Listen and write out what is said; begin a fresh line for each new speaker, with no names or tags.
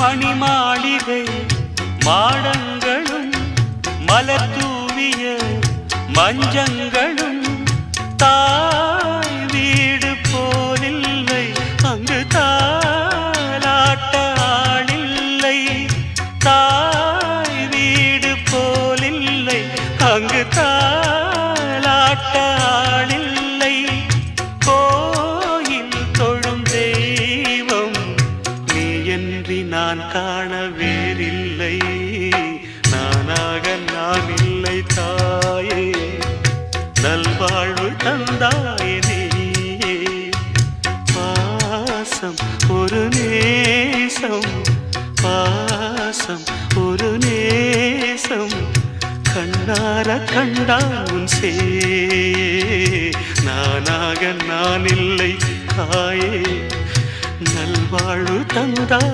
மணிமாளிகை மாடங்களும் மலர் தூவிய மஞ்சங்களும் தாய் வீடு போலில்லை, அங்கு தாலாட்ட ஆளில்லை. தாய் வீடு போலில்லை, அங்கு தாலாட்ட ஆளில்லை. கோயில் தொழும் தெய்வம் நீ என்று நான் காண வேறில்லை. நானாக நான் இல்லை தாயே, நல்வாழ்வு தந்தாயே நீயே. பாசம் ஒரு நேசம், பாசம் ஒரு நேசம், கண்ணார கண்டான் உன் சே. நானாக நான் இல்லை தாயே, நல்வாழ்வு தந்தாய்.